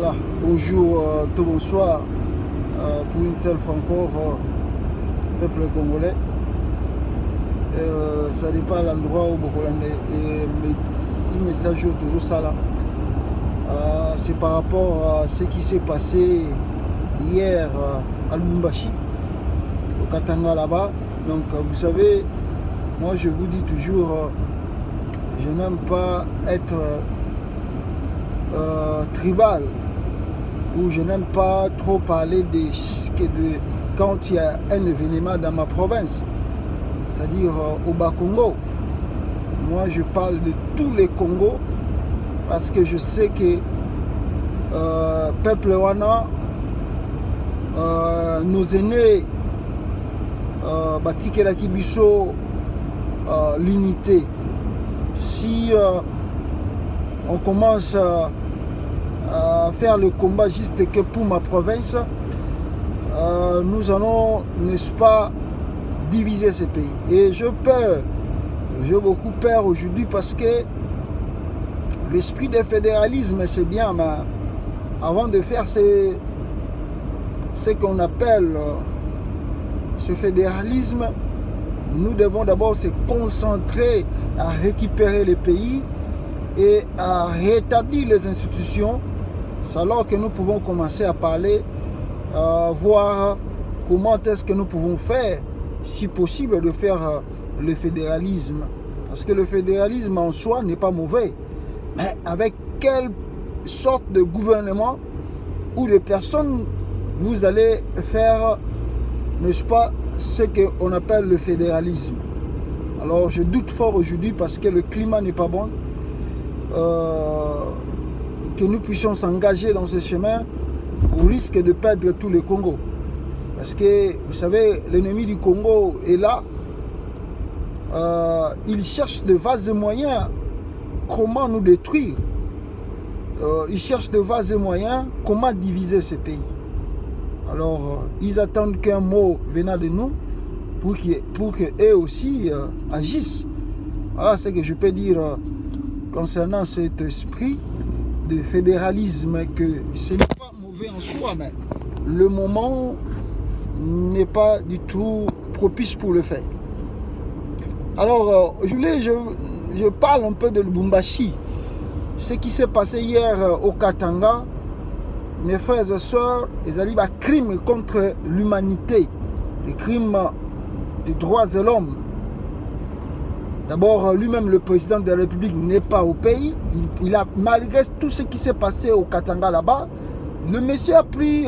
Voilà, bonjour, tout bonsoir pour une seule fois encore, peuple congolais. Ça n'est pas l'endroit où Bokolande et mes messages toujours ça là. C'est par rapport à ce qui s'est passé hier à Lubumbashi, au Katanga là-bas. Donc vous savez, moi je vous dis toujours, je n'aime pas être tribal, ou je n'aime pas trop parler de quand il y a un événement dans ma province, c'est-à-dire au Bas-Congo. Moi je parle de tous les Congos parce que je sais que peuple wana, nos aînés batikelaki biso l'unité. Si on commence à faire le combat juste que pour ma province, nous allons, n'est-ce pas, diviser ce pays. Et j'ai peur, j'ai beaucoup peur aujourd'hui parce que l'esprit de fédéralisme c'est bien, mais avant de faire ce qu'on appelle ce fédéralisme, nous devons d'abord se concentrer à récupérer le pays et à rétablir les institutions. C'est alors que nous pouvons commencer à parler, voir comment est-ce que nous pouvons faire, si possible, de faire le fédéralisme. Parce que le fédéralisme en soi n'est pas mauvais. Mais avec quelle sorte de gouvernement ou de personnes vous allez faire, n'est-ce pas, ce qu'on appelle le fédéralisme. Alors je doute fort aujourd'hui parce que le climat n'est pas bon. Que nous puissions s'engager dans ce chemin au risque de perdre tout le Congo. Parce que, vous savez, l'ennemi du Congo est là. Il cherche de vastes moyens comment nous détruire. Il cherche de vastes moyens comment diviser ce pays. Alors, ils attendent qu'un mot venant de nous pour qu'eux aussi agissent. Voilà ce que je peux dire concernant cet esprit de fédéralisme, que ce n'est pas mauvais en soi, mais le moment n'est pas du tout propice pour le faire. Alors, je parle un peu de Lubumbashi. Ce qui s'est passé hier au Katanga, mes frères et sœurs, ils allaient à crime contre l'humanité, des crimes des droits de l'homme. D'abord, lui-même, le président de la République, n'est pas au pays. Il a, malgré tout ce qui s'est passé au Katanga là-bas, le monsieur a pris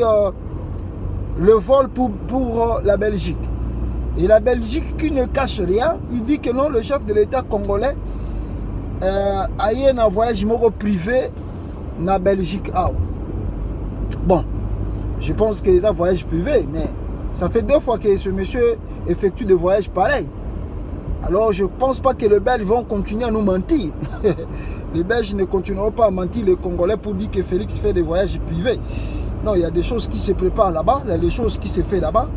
le vol pour la Belgique. Et la Belgique, qui ne cache rien, il dit que non, le chef de l'État congolais a eu un voyage privé dans la Belgique. Bon, je pense que c'est un voyage privé, mais ça fait 2 fois que ce monsieur effectue des voyages pareils. Alors je ne pense pas que les Belges vont continuer à nous mentir. Les Belges ne continueront pas à mentir les Congolais pour dire que Félix fait des voyages privés. Non, il y a des choses qui se préparent là-bas, il y a des choses qui se font là-bas.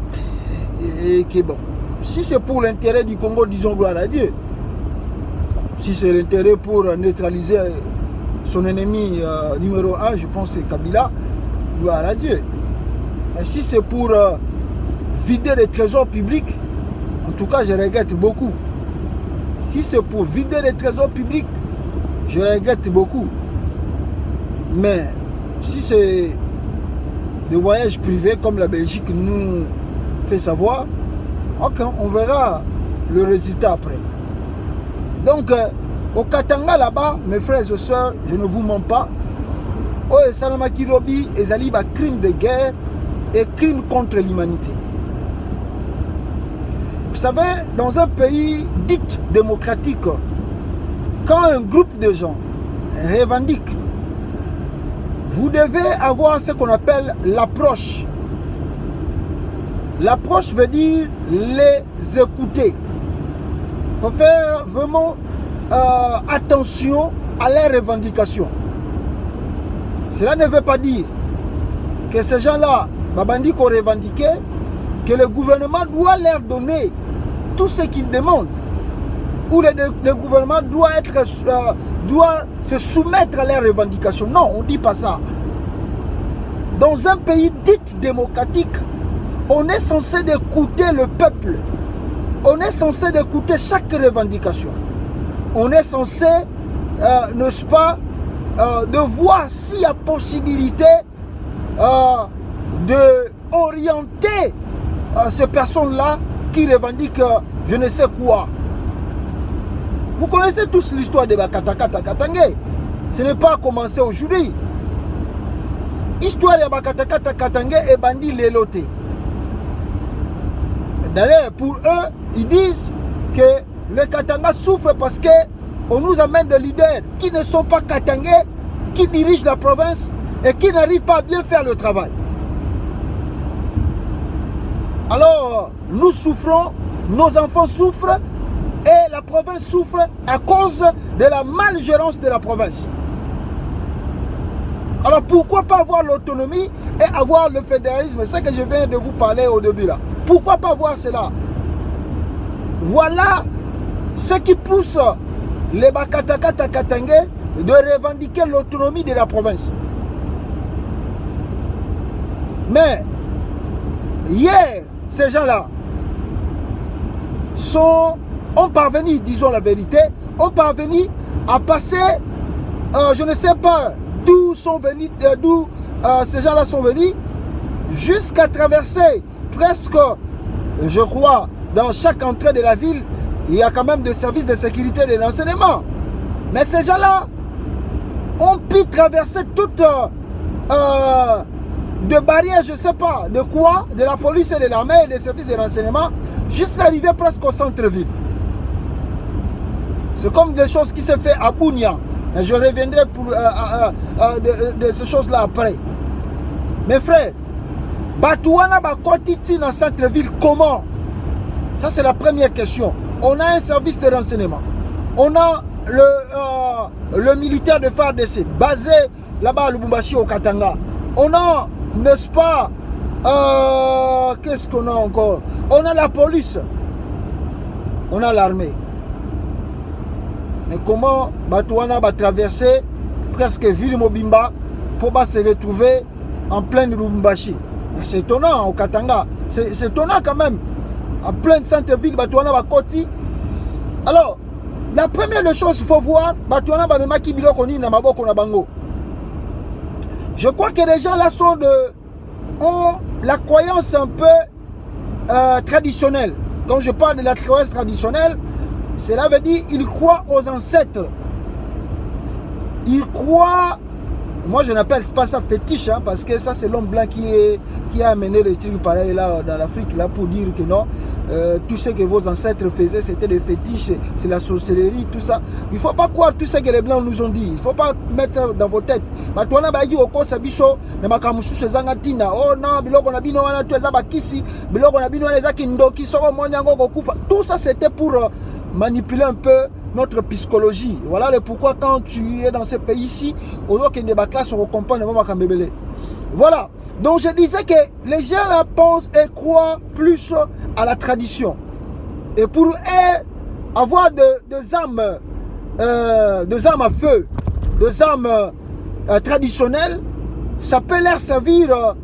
Et que bon, si c'est pour l'intérêt du Congo, disons gloire à Dieu. Si c'est l'intérêt pour neutraliser son ennemi numéro 1, je pense que c'est Kabila, gloire à Dieu. Mais si c'est pour vider les trésors publics, en tout cas je regrette beaucoup. Si c'est pour vider les trésors publics, je regrette beaucoup. Mais si c'est des voyages privés comme la Belgique nous fait savoir, ok, on verra le résultat après. Donc, au Katanga là-bas, mes frères et sœurs, je ne vous mens pas, au Salamaki Lobi, ils allaient à crime de guerre et crime contre l'humanité. Vous savez, dans un pays dit démocratique, quand un groupe de gens revendique, vous devez avoir ce qu'on appelle l'approche. L'approche veut dire les écouter. Il faut faire vraiment attention à leurs revendications. Cela ne veut pas dire que ces gens-là, Babandi qu'on revendiquait, que le gouvernement doit leur donner tout ce qu'ils demandent. Ou le gouvernement doit se soumettre à leurs revendications. Non, on ne dit pas ça. dans un pays dit démocratique, on est censé d'écouter le peuple. On est censé d'écouter chaque revendication. On est censé, n'est-ce pas, de voir s'il y a possibilité d'orienter ces personnes-là qui revendiquent je ne sais quoi. Vous connaissez tous l'histoire de Bakatakata Katangé. Ce n'est pas commencé aujourd'hui. L'histoire de Bakatakata Katangé est bandit léloté. D'ailleurs, pour eux, ils disent que les Katanga souffrent parce qu'on nous amène des leaders qui ne sont pas Katangais, qui dirigent la province et qui n'arrivent pas à bien faire le travail. Alors, nous souffrons, nos enfants souffrent et la province souffre à cause de la malgérance de la province. Alors, pourquoi pas avoir l'autonomie et avoir le fédéralisme? C'est ce que je viens de vous parler au début là. Pourquoi pas voir cela? Voilà ce qui pousse les Bakatakata Katangé de revendiquer l'autonomie de la province. Mais hier, ces gens-là ont parvenu, disons la vérité, ont parvenu à passer, je ne sais pas d'où sont venus, d'où ces gens-là sont venus, jusqu'à traverser presque, je crois, dans chaque entrée de la ville, il y a quand même des services de sécurité et de renseignement. Mais ces gens-là ont pu traverser toutes de barrières, je ne sais pas, de quoi, de la police et de l'armée et des services de renseignement, jusqu'à arriver presque au centre-ville. C'est comme des choses qui se fait à Bounia. Et je reviendrai pour, de ces choses-là après. Mes frères, Batouana Bakotiti dans le centre-ville, comment? Ça, c'est la première question. On a un service de renseignement. On a le militaire de FARDC basé là-bas à Lubumbashi au Katanga. On a, n'est-ce pas, qu'est-ce qu'on a encore? On a la police. On a l'armée. Mais comment Batouana va traverser presque ville Mobimba pour se retrouver en pleine Lubumbashi? C'est étonnant au Katanga. C'est étonnant quand même. En plein centre-ville, Batouana va côté. Alors, la première des choses, il faut voir, Batouana va même qui biloko ni na maboko na bango. Je crois que les gens là ont la croyance un peu traditionnelle. Quand je parle de la croyance traditionnelle, cela veut dire qu'ils croient aux ancêtres. Ils croient, moi je n'appelle pas ça fétiche, hein, parce que ça c'est l'homme blanc qui a amené les trucs pareils là dans l'Afrique là pour dire que non, tout ce que vos ancêtres faisaient c'était des fétiches, c'est la sorcellerie, tout ça. Il ne faut pas croire tout ce que les blancs nous ont dit. Il ne faut pas mettre dans vos têtes. Batouana baigi oko sabiso na makamususu zangatina. Oh non, biloko na bino wana tu ezaba kisi, biloko na bino wana ezaki ndoki soko monyango kokufa. Tout ça c'était pour manipuler un peu notre psychologie. Voilà le pourquoi quand tu es dans ce pays-ci, voilà. Donc je disais que les gens là pensent et croient plus à la tradition. Et pour eux, avoir des armes à feu, des armes traditionnelles, ça peut leur servir,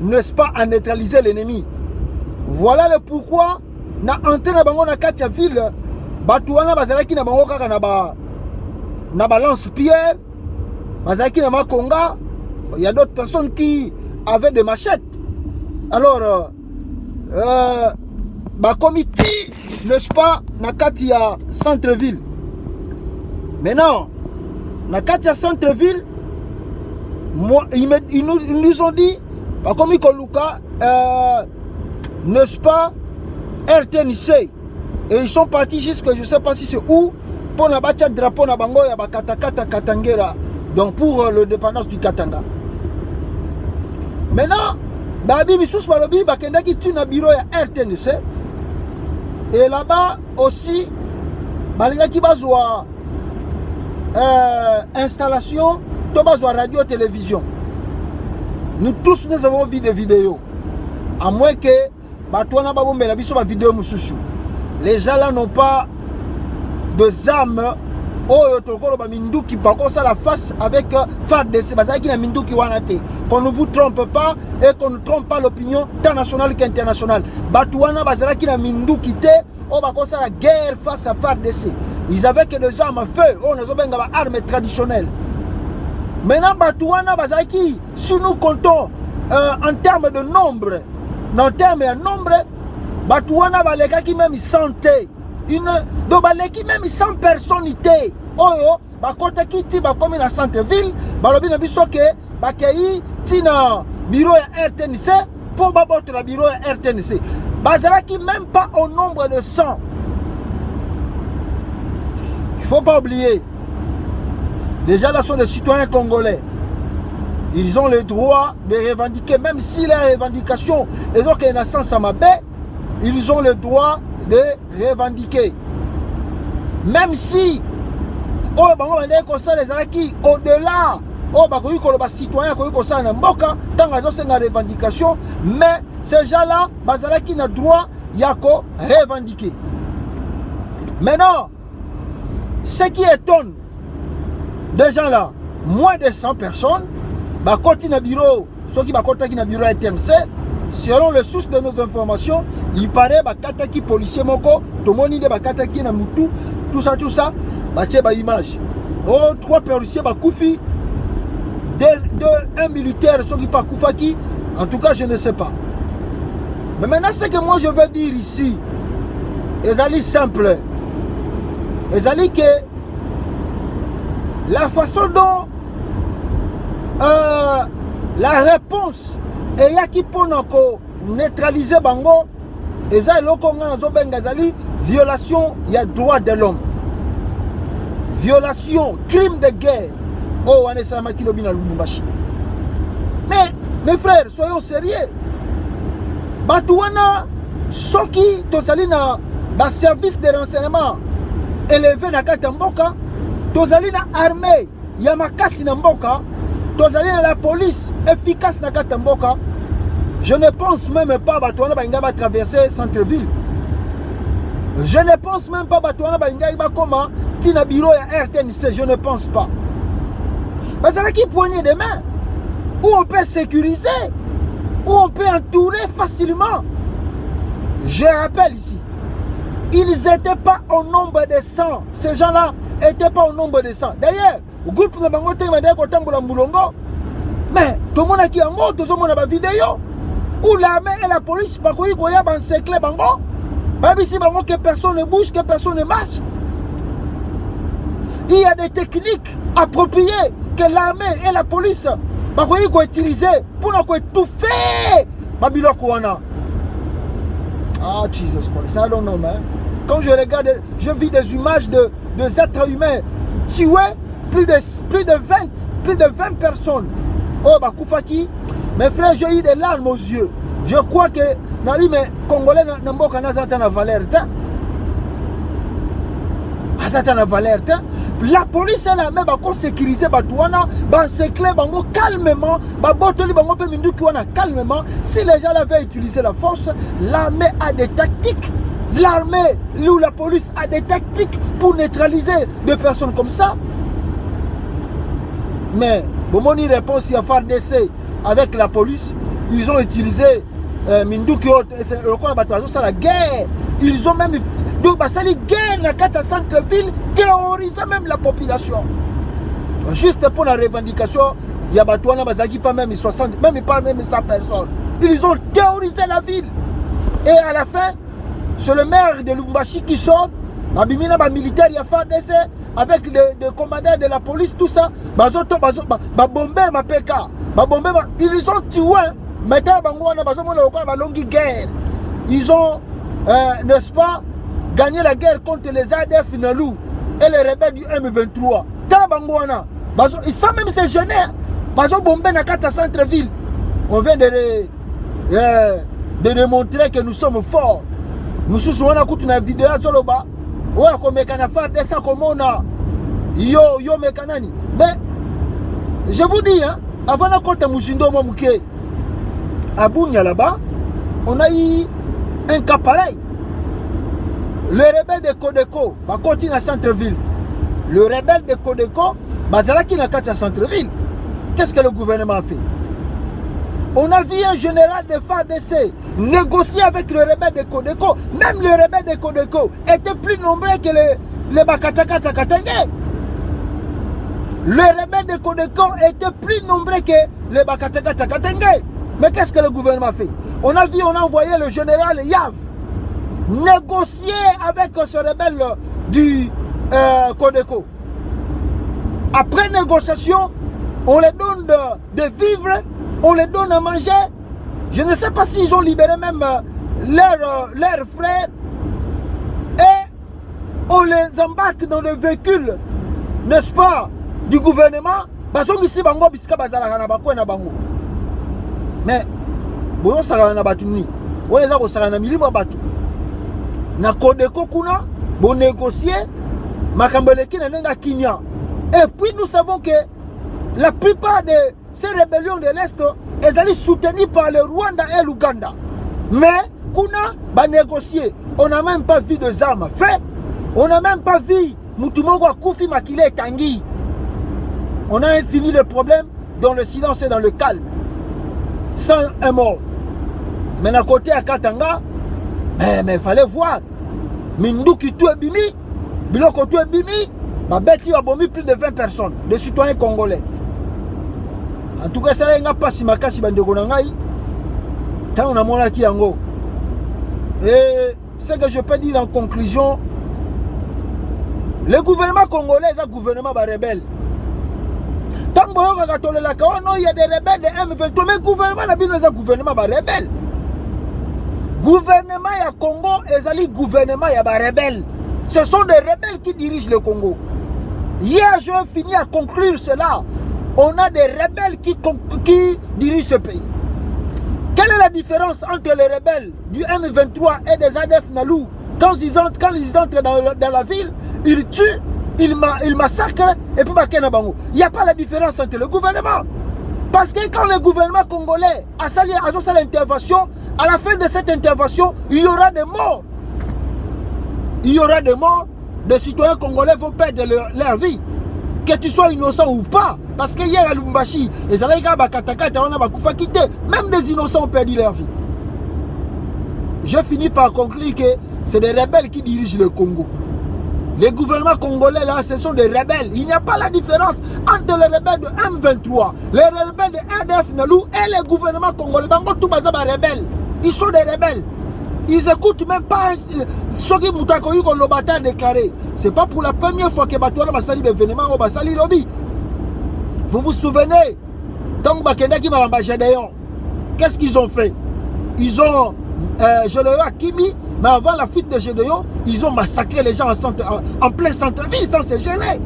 n'est-ce pas, à neutraliser l'ennemi. Voilà le pourquoi, na antenne bango na katia ville, Batouana bazalaki na bango kaka na balance pierre, bazalaki na makonga. Il y a d'autres personnes qui avaient des machettes. Alors, comité, n'est-ce pas, na katia centre-ville. Mais non, na katia centre-ville, ils nous ont dit, comme Koluka, n'est-ce pas, RTNC. Et ils sont partis jusque, je ne sais pas si c'est où, pour la bâtir drapeau na bango ya Bakatakata Katangera, donc pour l'indépendance du Katanga. Maintenant, Babi Missous Balobi, Bakenda qui tue na bureau ya RTNC. Et là-bas aussi, Balinga qui bazwa installation, to bazwa radio-télévision. Nous tous, nous avons vu des vidéos. À moins que, Batouana Babombe, la biso ba vidéo Moussoussou. Les gens là n'ont pas de armes Oyo tokolo ba minduki bako ça la face avec FARDC bazaki na minduki wana te. Qu'on ne vous trompe pas et qu'on ne trompe pas l'opinion tant nationale qu'internationale. Batu wana bazaki na minduki te o bako ça la guerre face à FARDC. Ils avaient que des armes à feu, on nous benga ba armes traditionnelles. Maintenant batu wana bazaki si nous comptons en termes de nombre, en termes de nombre, batu wana balekaki même santé. Donc baleki même 100 personnes té oyo bakota kiti bakomi na centre-ville balobi na biso ke bakei tina bureau ya RTNC pour babote la bureau ya RTNC bazalaki même pas au nombre de 100. Il faut pas oublier, les gens là sont des citoyens congolais. Ils ont le droit de revendiquer, même si les revendications ils ont qu'un sens à ma baie, ils ont le droit de revendiquer. Même si oh bango bande ko ça les alaki au-delà oh ba ko ba citoyen ko ça na mboka tant azo senga revendication, mais ces gens-là bazalaki na droit ya ko revendiquer. Maintenant ce qui étonne des gens là, moins de 100 personnes ba koti na bureau, ceux qui ba kota ki na bureau RTNC. Selon les sources de nos informations, il paraît que les policiers moko, tout le monde dit que na mutu, tout ça, bache ba image. Oh, 3 policiers ba koufi, un militaire, ceux qui pas koufaki, en tout cas, je ne sais pas. Mais maintenant, ce que moi je veux dire ici, c'est simple. C'est que la façon dont la réponse et ya qui pour neutraliser bango et ça loko ngana zo benga zali violation ya droit de l'homme, violation, crime de guerre. Oh ane sama kilobi na Lubumbashi. Mais mes frères, soyons sérieux. Batu wana soki tozali na ba service de renseignement élevé na kata mboka, tozali na armée ya makasi na mboka, tozali na la police efficace na kata mboka. Je ne pense même pas Batouana Bainga va traverser centre-ville. Je ne pense même pas Batouana Bainga va comment Tina Biro et RTNC. Je ne pense pas. Parce que qui poignée de main où on peut sécuriser, où on peut entourer facilement. Je rappelle ici, ils n'étaient pas au nombre de 100. Ces gens-là n'étaient pas au nombre de 100. D'ailleurs, au groupe de Bangote, mais tout le monde a qui en mot, tout le monde a une vidéo. Où l'armée et la police, que personne ne bouge, que personne ne marche. Il y a des techniques appropriées que l'armée et la police vont utiliser pour nous étouffer. Ah, Jesus Christ, I don't know, man. Quand je regarde, je vis des images de êtres humains tués, plus de 20 personnes. Oh, Bakoufaki. Mes frères, j'ai eu des larmes aux yeux. Je crois que les Congolais n'ont pas de valeur. La police est là, mais va sécuriser Batouana, va sécler calmement, calmement. Si les gens avaient utilisé la force, l'armée a des tactiques. L'armée ou la police a des tactiques pour neutraliser des personnes comme ça. Mais, pour mon réponse, il y a FARDC avec la police, ils ont utilisé Minduki, la guerre. Ils ont même donc la guerre dans 4 centre-ville, terrorisant même la population. Juste pour la revendication, il y a Batouana Bazaki pas même 60, même pas même 100 personnes. Ils ont terrorisé la ville. Et à la fin, c'est le maire de Lubumbashi qui sort, Babimina militaire, il y a FARDC avec les commandants de la police, tout ça, ils ont tué. Maintenant, ils ont, n'est-ce pas, gagné la guerre contre les ADF Nalou et les rebelles du M23. Ils sont même ces jeunes, ils ont bombé dans 4 centre-ville. On vient de démontrer que nous sommes forts. Nous sommes une vidéo sur le bas. Ouais, comme faire ça comme on a. Yo mekanani. Mais je vous dis, hein, avant de compter Moussindo Momouké, à Bounia là-bas, on a eu un cas pareil. Le rebelle de Kodeko va continuer à centre-ville. le rebelle de Codeco, Bazala qui n'a qu'à centre-ville. Qu'est-ce que le gouvernement a fait? On a vu un général de FARDC négocier avec le rebelle de Codeco. Même le rebelle de Codeco était plus nombreux que les Bakataka Takatenge. Le rebelle de Codeco était plus nombreux que les Bakataka Takatenge. Mais qu'est-ce que le gouvernement a fait? On a vu, on a envoyé le général Yav négocier avec ce rebelle du Codeco. Après négociation, on les donne de vivre, on les donne à manger. Je ne sais pas s'ils ont libéré même leurs frères. Et on les embarque dans le véhicule, n'est-ce pas, du gouvernement. Mais, bon, ça va n'abatuni. On les a au Saranamili, Mabatu. Na Codeco kuna, bon négocier, Makambeleki n'a Kinya. Et puis nous savons que la plupart de ces rébellions de l'Est sont soutenues par le Rwanda et l'Ouganda. Mais, kuna, va négocier. On n'a même pas vu de armes fait. On n'a même pas vu Moutumongo Koufi Makile Tanguy. On a fini le problème dans le silence et dans le calme. Sans un mort. Mais d'un côté à Katanga, mais il fallait voir. Mindouki tout est bimi, Biloko tout est bimi, Babeti a bombé plus de 20 personnes, des citoyens congolais. En tout cas, ça n'a pas si ma casse bandegonangai. Tant on a mon acquis en gros. Et ce que je peux dire en conclusion, le gouvernement congolais est un gouvernement rebelle. Tant que il y a des rebelles de M23, mais le gouvernement est un gouvernement rebelle. Gouvernement ya Congo et le gouvernement ya rebelle. Ce sont des rebelles qui dirigent le Congo. Hier, je finis à conclure cela. On a des rebelles qui dirigent ce pays. Quelle est la différence entre les rebelles du M23 et des ADF Nalou? Quand ils entrent dans la ville, ils tuent, ils massacrent et puis il n'y a pas la différence entre le gouvernement. Parce que quand le gouvernement congolais a sali l'intervention, à la fin de cette intervention, il y aura des morts. Il y aura des morts. Des citoyens congolais vont perdre leur vie. Que tu sois innocent ou pas. Parce que hier à Lubumbashi, même des innocents ont perdu leur vie. Je finis par conclure que c'est des rebelles qui dirigent le Congo. Les gouvernements congolais là, ce sont des rebelles. Il n'y a pas la différence entre les rebelles de M23, les rebelles de RDF Nalou et les gouvernements congolais. Ils sont des rebelles. Ils n'écoutent même pas ce qui Moutakoyu qu'on l'a déclaré. Ce n'est pas pour la première fois que Batouana Basali l'événement au Basali Lobby. Vous vous souvenez? Donc Bakendaki Maramba Gédéon. Qu'est-ce qu'ils ont fait? Ils ont, je le vois Kimi, mais avant la fuite de Gédéon, ils ont massacré les gens en plein centre-ville sans se gêner.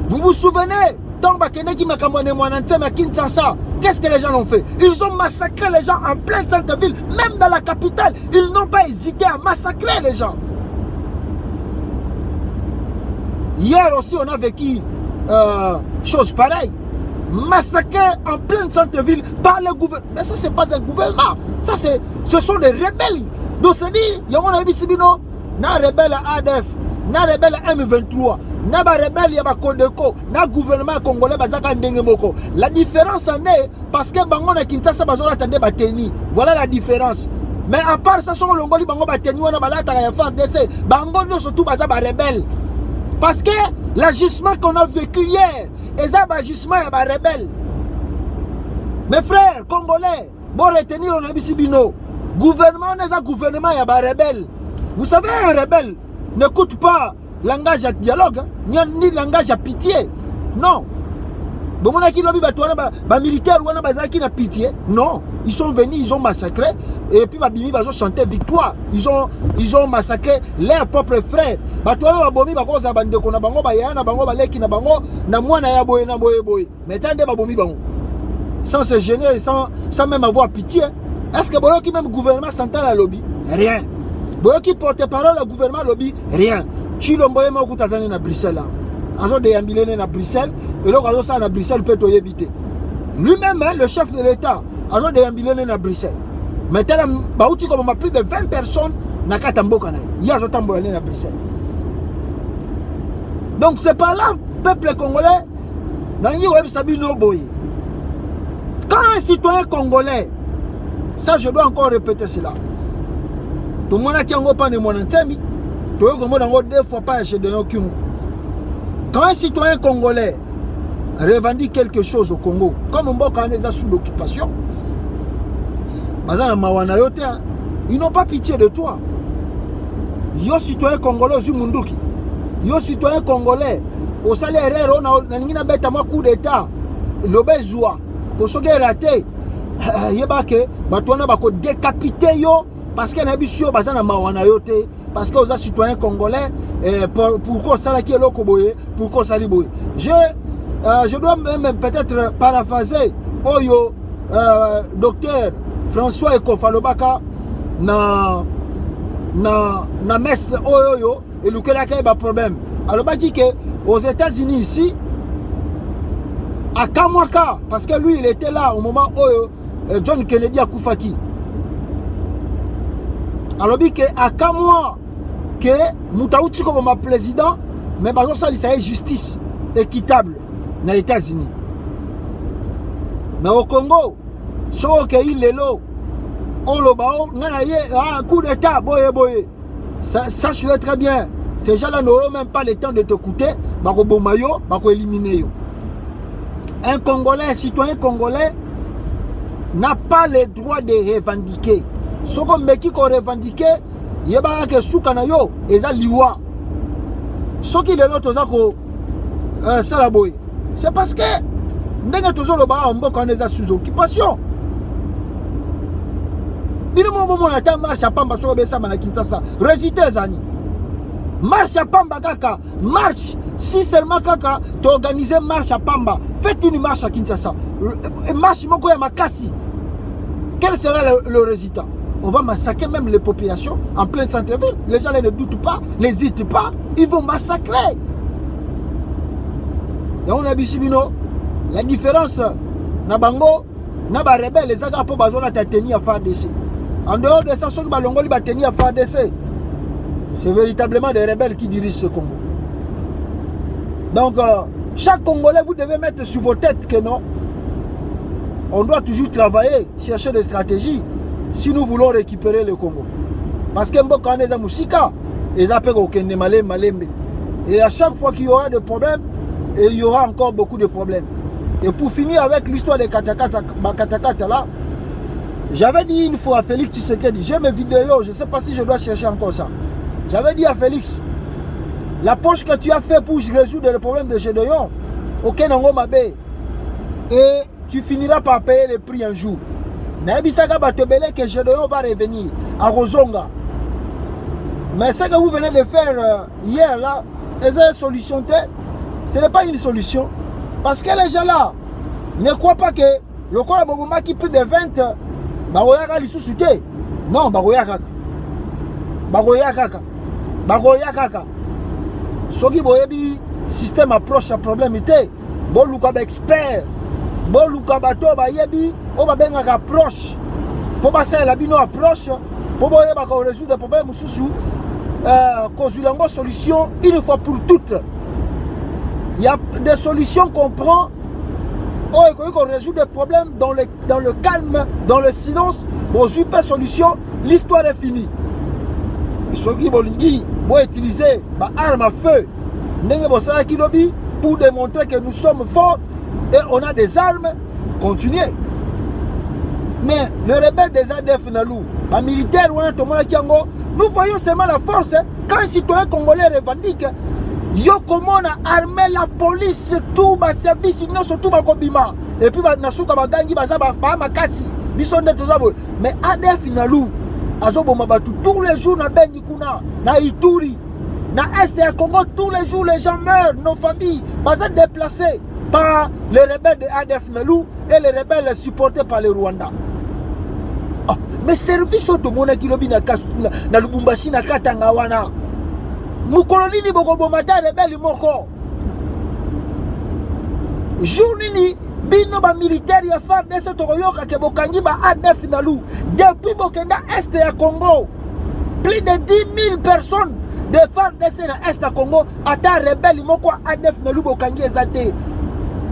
Vous vous souvenez? Donc Bakendaki Makamone Mwananteme à Kinshasa. Qu'est-ce que les gens ont fait? Ils ont massacré les gens en plein centre-ville, même dans la capitale. Ils n'ont pas hésité à massacrer les gens. Hier aussi, on a vécu chose pareille. Massacré en plein centre-ville par le gouvernement. Mais ça, c'est pas un gouvernement. Ça, ce sont des rebelles. Donc, c'est dit, il y a un Abissibino, na rebelle ADF, na rebelle M23, na rebelle yaba Codeco, na gouvernement congolais bazaka ndenge moko. La différence en est parce que bango na Kinshasa bazona tande bateni. Voilà la différence. Mais à part ça, son longoli bango bateni wana balata ya FARDC, bango no surtout baza ba rebelle. Parce que l'agissement qu'on a vécu hier, c'est un agissement ya ba rebelle. Mes frères congolais, bon retenir on a bisibino. Gouvernement n'est un gouvernement ya ba rebelle. Vous savez un rebelle n'écoute pas langage à dialogue, ni langage à pitié. Non. Bon, militaires qui n'a pitié. Non. Ils sont venus, ils ont massacré. Et puis, ils ont chanté victoire. Ils ont massacré leurs propres frères. Sans se gêner, sans même avoir pitié. Est-ce que Boyo qui même gouvernement central à lobby? Rien. Boyo qui porte parole au gouvernement lobby? Rien. Chilomboye moko tazani na Bruxelles là. Azo déambilé na Bruxelles et là azo ça na Bruxelles peut to yebité. Lui-même le chef de l'État azo déambilé na Bruxelles. Maintenant bauti comme plus de 20 personnes na katamboka na. Ya azo tambola na Bruxelles. Donc c'est par là, peuple congolais, quand un citoyen congolais, ça je dois encore répéter cela, tout le monde qui a pas de mon antemi, tout le monde a deux fois pas de quand un citoyen congolais revendique quelque chose au Congo, comme on est sous l'occupation, ils n'ont pas pitié de toi. Yo citoyen congolais Zumunduki, yo citoyen congolais au salaire on a bête moi coup d'état le besoin pour ce qui est raté yebake batona bako décapiter yo parce que na biso bazana mawana yote parce que aux citoyens congolais pourquoi ça là qui est loko boye pourquoi ça li boye je dois même peut-être paraphraser oyo docteur François Ekofalobaka na messe oyo et le qu'il y a problème. Alors bah dit que aux États-Unis ici à Kamwaka parce que lui il était là au moment où John Kennedy a koufaki. Alors dit que à Kamwa que Moutaouti comme ma président mais par exemple ça il s'agit justice équitable dans les États-Unis. Mais au Congo, ce qu'il est là. On le un coup d'état, boye. Ça, je sais très bien. Ces gens-là n'auront même pas le temps de t'écouter. Bako bomayo, bako éliminer yo. Un Congolais, un citoyen congolais n'a pas le droit de revendiquer. Ce qu'on me dit qu'on revendique, il y a que soukanayo, et ça liwa. Ce qui est l'autre, ça la boye. C'est parce que nous avons le bas en bas quand on est sous occupation. Marche à Pamba sur Bessa Manakinsa. Résidez Zani. Marche à Pamba Kaka. Marche. Si seulement Kaka, tu organises marche à Pamba. Faites une marche à Kinshasa. Marche Moko Yamakasi. Quel sera le résultat? On va massacrer même les populations en plein centre-ville. Les gens ne doutent pas, n'hésitent pas. Ils vont massacrer. Et on a Bissibino. La différence, Nabango, Naba rebelle, les agapo bazona tateni à FARDC. En dehors de ça, ceux qui balongoli bateni à FARDC, c'est véritablement des rebelles qui dirigent ce Congo. Donc, chaque Congolais, vous devez mettre sur vos têtes que non. On doit toujours travailler, chercher des stratégies si nous voulons récupérer le Congo. Parce que Mboka on est à Moussika, ils appellent au Kende Malembe. Et à chaque fois qu'il y aura des problèmes, il y aura encore beaucoup de problèmes. Et pour finir avec l'histoire des Katakata là, j'avais dit une fois à Félix Tshisekedi, j'ai mes vidéos, je ne sais pas si je dois chercher encore ça. J'avais dit à Félix, la poche que tu as fait pour résoudre le problème de Gédéon, aucun nango mabé, et tu finiras par payer le prix un jour. Naebisaka batebele que Gédéon va revenir à Rozonga. Mais ce que vous venez de faire hier là, est une solution? Ce n'est pas une solution. Parce que les gens là, ils ne croient pas que le corps de qui plus de 20, Bagoyaka l'issoussouté. Non, Bagoyaka. Ce qui est système approche à problème, bon luka expert, bon luka bato bayebi, on va bien approche. Pour passer la bino approche, pour résoudre des problèmes sous cause de solution une fois pour toutes. Il y a des solutions qu'on prend, qu'on résout des problèmes dans le calme, dans le silence. Bon, super solution, l'histoire est finie. Ceux qui vont utiliser l'arme à feu pour démontrer que nous sommes forts et on a des armes, continuez. Mais le rebelle des ADF Nalou, les militaires, nous voyons seulement la force. Quand un citoyen congolais revendique, yo comment on a armé la police, tout le service, surtout Bakobima. Et puis, Nasuka Bagangi, Bamakasi, mais ADF Nalou, tous les jours, na Benikuna, na Ituri, na Est et Congo, tous les jours, les gens meurent, nos familles, sont déplacées par les rebelles de ADF Nalou et les rebelles supportés par le Rwanda. Oh, mais service au monde qui lobi na Lubumbashi na Katanga wana. Mukoloni ni bokobo mata rebelle moko. Journini bino ba militaire ya FARDC toroyoka ke bokangi ba ADF Nalou depuis Bokenda Est ya Congo. Plus de 10 000 personnes de FARDC na Est Congo, ata rebelle moko ADF na lubo kangi ezate.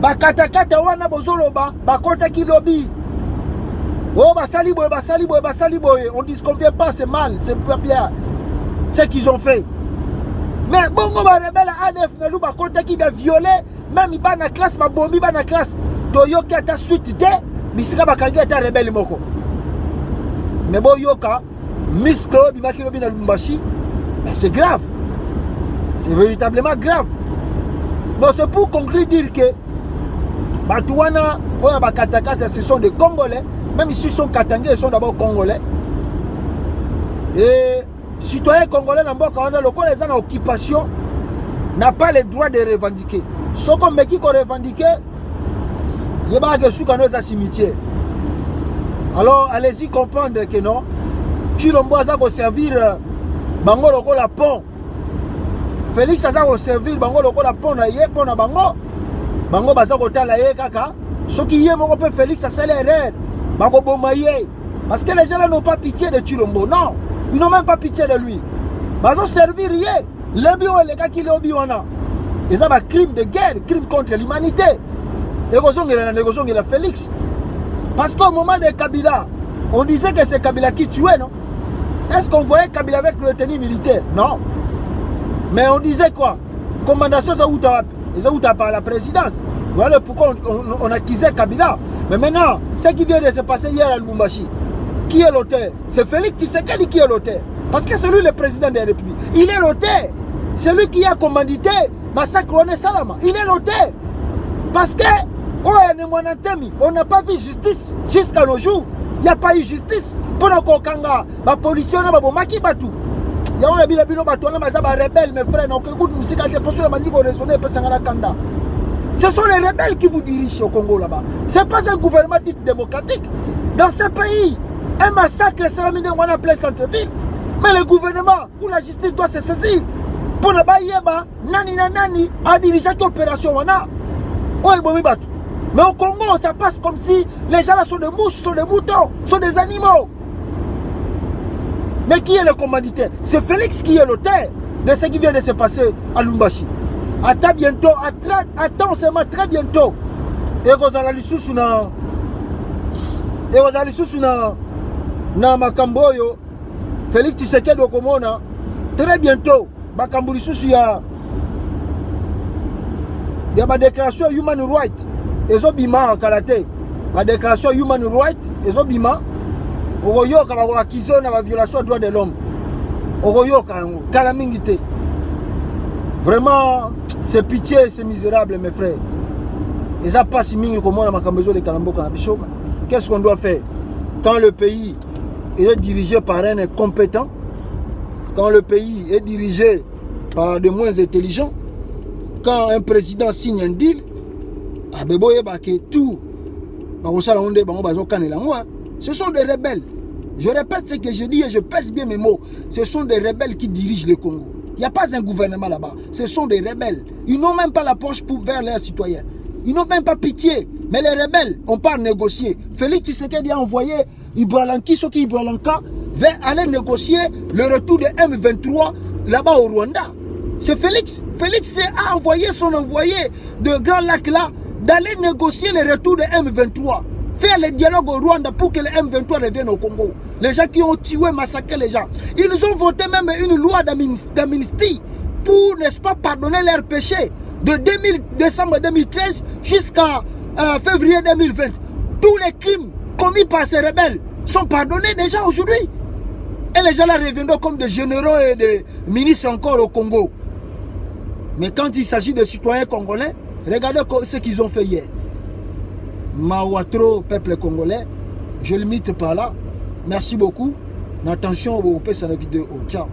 Bakatakata wana bozoloba, bakota ki lobby. Oh, basali boy, on dit qu'on ne vient pas, c'est mal, c'est pas bien. Ce qu'ils ont fait. Mais bongo ba rebelle ADF na luba kota ki ba violé, même il ba na classe, ma bombi ba na classe. Toyoki ata suite de, bisika bakangi ata rebelle moko. Mais bon yoka, Misklo bimaki lobi na Lubumbashi, mais c'est grave. C'est véritablement grave. Donc c'est pour conclure dire que Batouana, Oya Bakatakata, ce sont des Congolais. Même s'ils sont Katangais, ils sont d'abord Congolais. Et citoyens Congolais, les gens en occupation, n'a pas le droit de revendiquer. Ce qu'on me dit qu'on revendique, il y a des gens qui ont un cimetière. Alors allez-y comprendre que non. Chilombo a servir Bango loko la pont. Félix a servir Bango loko la pont na ye pont na Bango. Bango baza kotala ye kaka. Ce qui y est mon peu Félix a c'est l'erreur. Bango bomaye. Parce que les gens là n'ont pas pitié de Chilombo. Non, ils n'ont même pas pitié de lui. Bazo servir ye. Les bio les gars qui lobby wana. Ils ont un crime de guerre, crime contre l'humanité. Et la Félix. Parce qu'au moment de Kabila, on disait que c'est Kabila qui tuait, non? Est-ce qu'on voyait Kabila avec le tenue militaire? Non. Mais on disait quoi? Commandation, ça outa par la présidence. Voilà pourquoi on accusait Kabila. Mais maintenant, ce qui vient de se passer hier à Lubumbashi, qui est l'auteur? C'est Félix Tshisekedi qui est l'auteur. Parce que c'est lui le président de la République. Il est l'auteur. C'est lui qui a commandité Massacre Wane Salama. Il est l'auteur. Parce que on n'a pas vu justice jusqu'à nos jours. Il n'y a pas eu justice. Pour nos kokanga, la policiers, on a bomaki batu. Il y a un bilabino batu, on a rebelle, mes frères. Donc écoute, musique a été posée, on a dit qu'on raisonnait pas sans la kanda. Ce sont les rebelles qui vous dirigent au Congo là-bas. Ce n'est pas un gouvernement dit démocratique. Dans ce pays, un massacre, c'est la mine on a plein centre-ville. Mais le gouvernement ou la justice doit se saisir. Pour ne pas y avoir nani à diriger cette opération. Mais au Congo, ça passe comme si les gens là sont des mouches, sont des moutons, sont des animaux. Mais qui est le commanditaire? C'est Félix qui est l'auteur de ce qui vient de se passer à Lubumbashi. Attends bientôt, attends seulement très bientôt. Et vous allez na Makamboyo, Félix Tshisekedi Okomona, très bientôt, Makambo lisusu ya ma déclaration Human Rights. Ezobima en Kalate. La déclaration Human Rights, Ezobima. Ogoyoka va acquisition na violation des droits de l'homme. Ogoyoka kalamingite. Vraiment, c'est pitié, c'est misérable mes frères. Et ça passe mingi comme on a makambezo de Kalamboka na biso. Qu'est-ce qu'on doit faire quand le pays est dirigé par un incompétent, quand le pays est dirigé par des moins intelligents, quand un président signe un deal, tout, ce sont des rebelles. Je répète ce que je dis et je pèse bien mes mots. Ce sont des rebelles qui dirigent le Congo. Il n'y a pas un gouvernement là-bas. Ce sont des rebelles. Ils n'ont même pas la poche pour vers leurs citoyens. Ils n'ont même pas pitié. Mais les rebelles, on part négocier. Félix Tshisekedi a envoyé Ibralanki, Soki Ibralanka, vers aller négocier le retour de M23 là-bas au Rwanda. C'est Félix. Félix a envoyé son envoyé de Grand Lac là d'aller négocier le retour de M23. Faire le dialogue au Rwanda pour que le M23 revienne au Congo. Les gens qui ont tué, massacré les gens. Ils ont voté même une loi d'amnistie pour, n'est-ce pas, pardonner leurs péchés de décembre 2013 jusqu'à février 2020. Tous les crimes commis par ces rebelles sont pardonnés déjà aujourd'hui. Et les gens là reviendront comme des généraux et des ministres encore au Congo. Mais quand il s'agit de citoyens congolais, regardez ce qu'ils ont fait hier. Mawatro, peuple congolais, je limite par là. Merci beaucoup. Attention au pèse à la vidéo. Ciao.